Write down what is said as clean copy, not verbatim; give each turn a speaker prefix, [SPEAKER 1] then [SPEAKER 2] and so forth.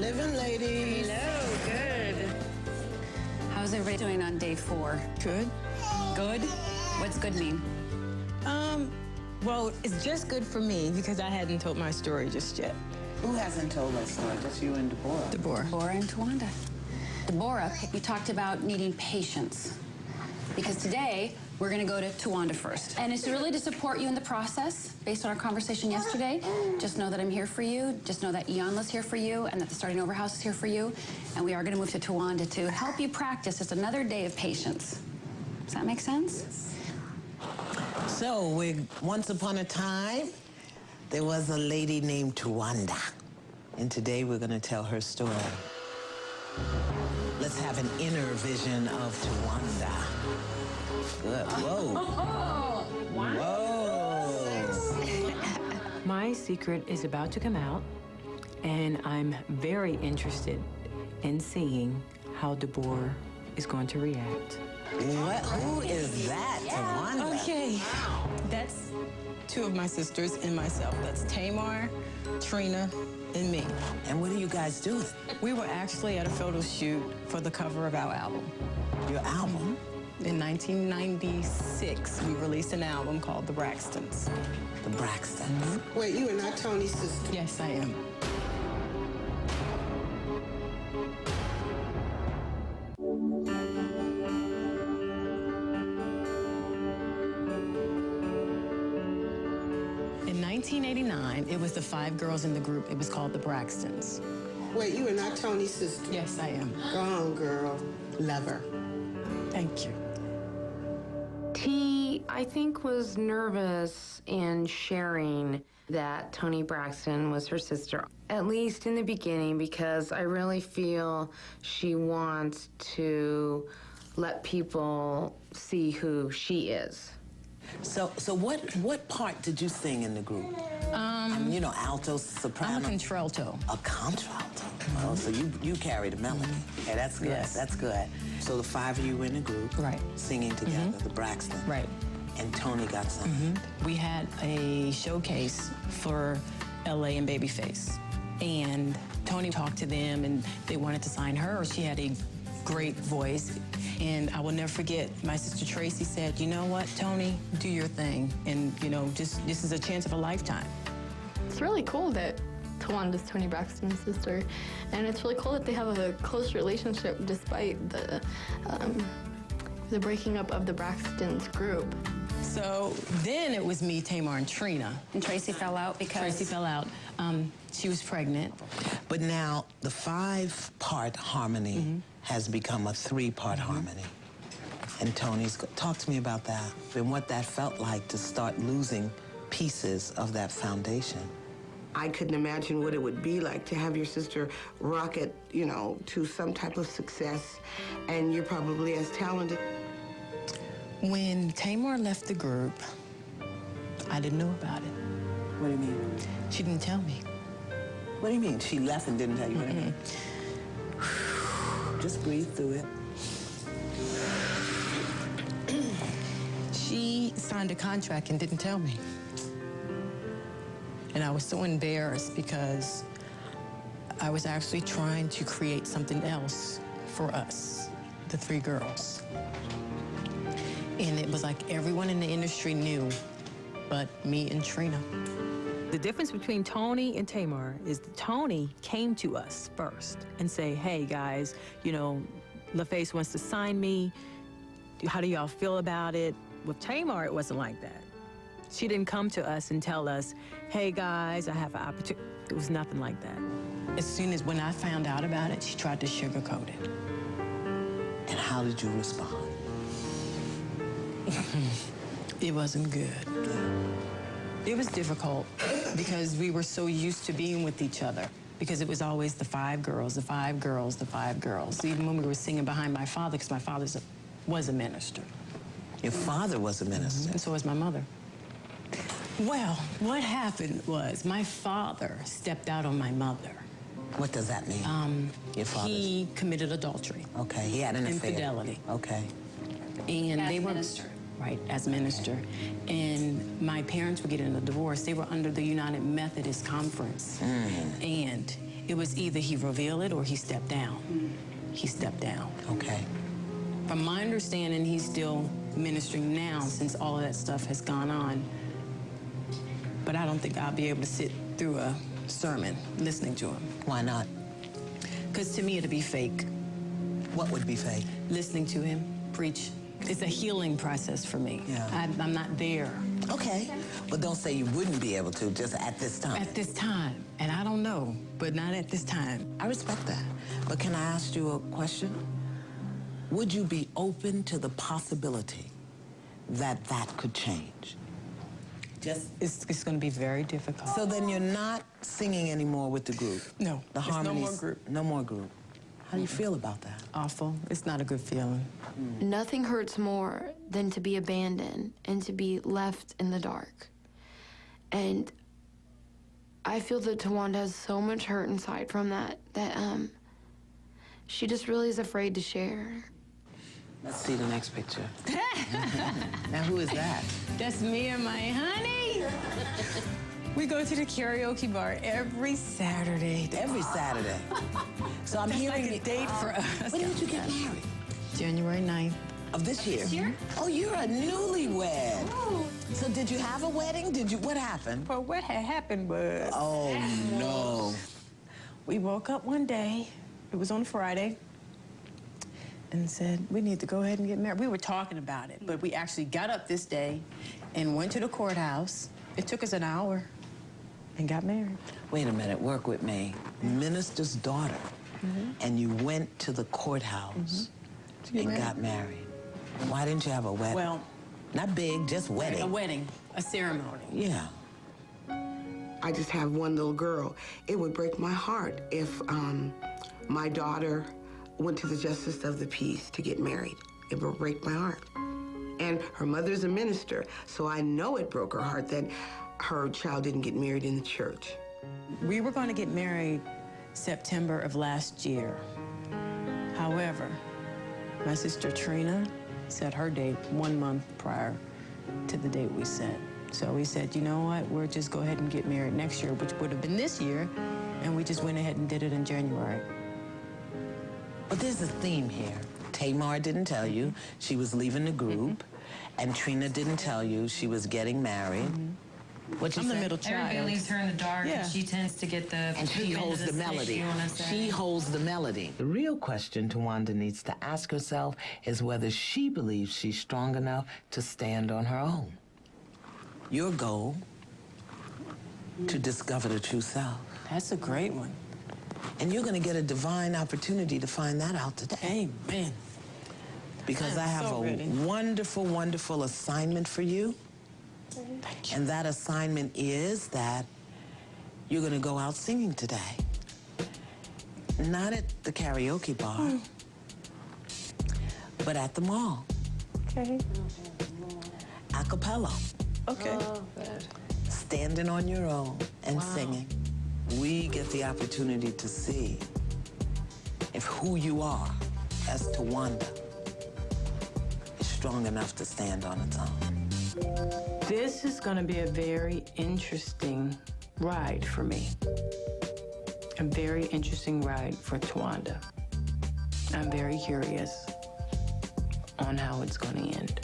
[SPEAKER 1] living, ladies.
[SPEAKER 2] Hello, good. How's everybody doing on day 4?
[SPEAKER 1] Good.
[SPEAKER 2] Good? What's good mean?
[SPEAKER 1] Well, it's just good for me because I hadn't told my story just yet.
[SPEAKER 3] Who hasn't told that story? Just you and Deborah.
[SPEAKER 2] Deborah and Towanda. Deborah, you talked about needing patience. Because today, we're gonna go to Towanda first. And it's really to support you in the process, based on our conversation yesterday. Just know that I'm here for you. Just know that Ianla's here for you, and that the Starting Over House is here for you. And we are gonna move to Towanda to help you practice. It's another day of patience. Does that make sense?
[SPEAKER 3] So, once upon a time, there was a lady named Towanda. And today we're going to tell her story. Let's have an inner vision of Towanda. Good. Whoa. Whoa.
[SPEAKER 4] My secret is about to come out, and I'm very interested in seeing how Deborah is going to react.
[SPEAKER 3] What? Who is that, Towanda?
[SPEAKER 1] Okay. That's 2 of my sisters and myself. That's Tamar, Trina, and me.
[SPEAKER 3] And what are you guys doing?
[SPEAKER 1] We were actually at a photo shoot for the cover of our album.
[SPEAKER 3] Your album?
[SPEAKER 1] In 1996, we released an album called The Braxtons.
[SPEAKER 3] The Braxtons.
[SPEAKER 5] Wait, you are not Tony's sister?
[SPEAKER 1] Yes, I am. In 1989, it was the 5 girls in the group. It was called the Braxtons.
[SPEAKER 5] Wait, you are not Tony's sister?
[SPEAKER 1] Yes, I am.
[SPEAKER 5] Go on, girl. Love her.
[SPEAKER 1] Thank you.
[SPEAKER 6] T, I think, was nervous in sharing that Toni Braxton was her sister, at least in the beginning, because I really feel she wants to let people see who she is.
[SPEAKER 3] So what part did you sing in the group? You know, alto, soprano.
[SPEAKER 1] I'm a contralto.
[SPEAKER 3] A contralto. Oh, so you carry the melody. Okay, that's good.
[SPEAKER 1] Yes.
[SPEAKER 3] That's good. So the 5 of you were in a group,
[SPEAKER 1] Right.
[SPEAKER 3] Singing together, the Braxton.
[SPEAKER 1] Right.
[SPEAKER 3] And Toni got signed.
[SPEAKER 1] We had a showcase for LA and Babyface. And Toni talked to them and they wanted to sign her. She had a great voice. And I will never forget, my sister Tracy said, you know what, Toni, do your thing. And, you know, this is a chance of a lifetime.
[SPEAKER 7] It's really cool that Towanda's Toni Braxton's sister, and it's really cool that they have a close relationship despite the breaking up of the Braxtons group.
[SPEAKER 1] So then it was me, Tamar, and Trina.
[SPEAKER 2] And Tracy fell out because...
[SPEAKER 1] Tracy fell out. She was pregnant.
[SPEAKER 3] But now the 5-part harmony has become a 3-part harmony. And Toni's, talk to me about that and what that felt like to start losing pieces of that foundation.
[SPEAKER 5] I couldn't imagine what it would be like to have your sister rocket, you know, to some type of success, and you're probably as talented.
[SPEAKER 1] When Tamar left the group, I didn't know about it.
[SPEAKER 3] What do you mean?
[SPEAKER 1] She didn't tell me.
[SPEAKER 3] What do you mean? She left and didn't tell you anything? Just breathe through it.
[SPEAKER 1] She signed a contract and didn't tell me. And I was so embarrassed because I was actually trying to create something else for us, the 3 girls. And it was like everyone in the industry knew, but me and Trina.
[SPEAKER 4] The difference between Toni and Tamar is that Toni came to us first and say, hey guys, you know, LaFace wants to sign me. How do y'all feel about it? With Tamar, it wasn't like that. She didn't come to us and tell us, hey guys, I have an opportunity. It was nothing like that.
[SPEAKER 1] As soon as when I found out about it, she tried to sugarcoat it.
[SPEAKER 3] And how did you respond?
[SPEAKER 1] It wasn't good. It was difficult because we were so used to being with each other because it was always the 5 girls, the 5 girls, the 5 girls. Even when we were singing behind my father, because my father was a minister.
[SPEAKER 3] Your father was a minister.
[SPEAKER 1] And so was my mother. Well, what happened was my father stepped out on my mother.
[SPEAKER 3] What does that mean? Your father?
[SPEAKER 1] He committed adultery.
[SPEAKER 3] Okay, he had an affair.
[SPEAKER 1] Infidelity.
[SPEAKER 3] Okay.
[SPEAKER 1] And
[SPEAKER 2] As
[SPEAKER 1] they were
[SPEAKER 2] minister.
[SPEAKER 1] Right, as minister. And my parents were getting a divorce. They were under the United Methodist Conference. And It was either he revealed it or he stepped down. He stepped down.
[SPEAKER 3] Okay.
[SPEAKER 1] From my understanding, he's still ministering now since all of that stuff has gone on. But I don't think I'll be able to sit through a sermon listening to him.
[SPEAKER 3] Why not?
[SPEAKER 1] Because to me, it'd be fake.
[SPEAKER 3] What would be fake?
[SPEAKER 1] Listening to him preach. It's a healing process for me.
[SPEAKER 3] Yeah.
[SPEAKER 1] I'm not there
[SPEAKER 3] Okay. But don't say you wouldn't be able to, just at this time.
[SPEAKER 1] at this time. And I don't know, but not at this time.
[SPEAKER 3] I respect that. But can I ask you a question? Would you be open to the possibility that that could change? Just
[SPEAKER 1] It's going to be very difficult.
[SPEAKER 3] so then you're not singing anymore with the group.
[SPEAKER 1] No,
[SPEAKER 3] The
[SPEAKER 1] it's no
[SPEAKER 3] harmonies.
[SPEAKER 1] more group.
[SPEAKER 3] No more group. How do you feel about that?
[SPEAKER 1] Awful. It's not a good feeling.
[SPEAKER 7] Nothing hurts more than to be abandoned and to be left in the dark. And I feel that Towanda has so much hurt inside from that she just really is afraid to share.
[SPEAKER 3] Let's see the next picture. Now, who is that?
[SPEAKER 1] That's me and my honey. We go to the karaoke bar every Saturday.
[SPEAKER 3] Every Saturday. So I'm
[SPEAKER 1] That's
[SPEAKER 3] hearing
[SPEAKER 1] like a date for us.
[SPEAKER 3] When did you get married?
[SPEAKER 1] January 9th.
[SPEAKER 3] Of this year? Oh, you're a newlywed. So did you have a wedding? What happened?
[SPEAKER 1] But what had happened was
[SPEAKER 3] Oh, no.
[SPEAKER 1] we woke up one day, it was on Friday, and said, we need to go ahead and get married. We were talking about it, but we actually got up this day and went to the courthouse. It took us an hour and got married.
[SPEAKER 3] Wait a minute, work with me. Minister's daughter. And you went to the courthouse and got married. Why didn't you have a wedding?
[SPEAKER 1] Well,
[SPEAKER 3] not big, just wedding.
[SPEAKER 1] a wedding, a ceremony.
[SPEAKER 3] Yeah.
[SPEAKER 5] I just have one little girl. It would break my heart if my daughter went to the Justice of the Peace to get married. It would break my heart. And her mother's a minister, so I know it broke her heart that her child didn't get married in the church.
[SPEAKER 1] We were going to get married September of last year. However, my sister Trina set her date 1 month prior to the date we set. So we said, you know what, we'll just go ahead and get married next year, which would have been this year, and we just went ahead and did it in January.
[SPEAKER 3] But there's a theme here. Tamar didn't tell you she was leaving the group, and Trina didn't tell you she was getting married. What you
[SPEAKER 1] I'm the
[SPEAKER 3] say?
[SPEAKER 1] middle child.
[SPEAKER 8] Everybody leaves her in the dark,
[SPEAKER 1] Yeah.
[SPEAKER 8] and she tends to get the.
[SPEAKER 3] And she holds the melody. She holds the melody. The real question Towanda needs to ask herself is whether she believes she's strong enough to stand on her own. Your goal, to discover the true self.
[SPEAKER 1] That's a great one.
[SPEAKER 3] And you're going to get a divine opportunity to find that out today.
[SPEAKER 1] Amen.
[SPEAKER 3] Because I
[SPEAKER 1] I'm
[SPEAKER 3] have
[SPEAKER 1] so
[SPEAKER 3] a
[SPEAKER 1] ready.
[SPEAKER 3] wonderful, wonderful assignment for you.
[SPEAKER 1] Thank you.
[SPEAKER 3] And that assignment is that you're going to go out singing today. Not at the karaoke bar, but at the mall.
[SPEAKER 1] Okay.
[SPEAKER 3] A cappella.
[SPEAKER 1] Okay.
[SPEAKER 3] Standing on your own and singing. We get the opportunity to see if who you are as Towanda is strong enough to stand on its own.
[SPEAKER 1] This is going to be a very interesting ride for me. A very interesting ride for Towanda. I'm very curious on how it's going to end.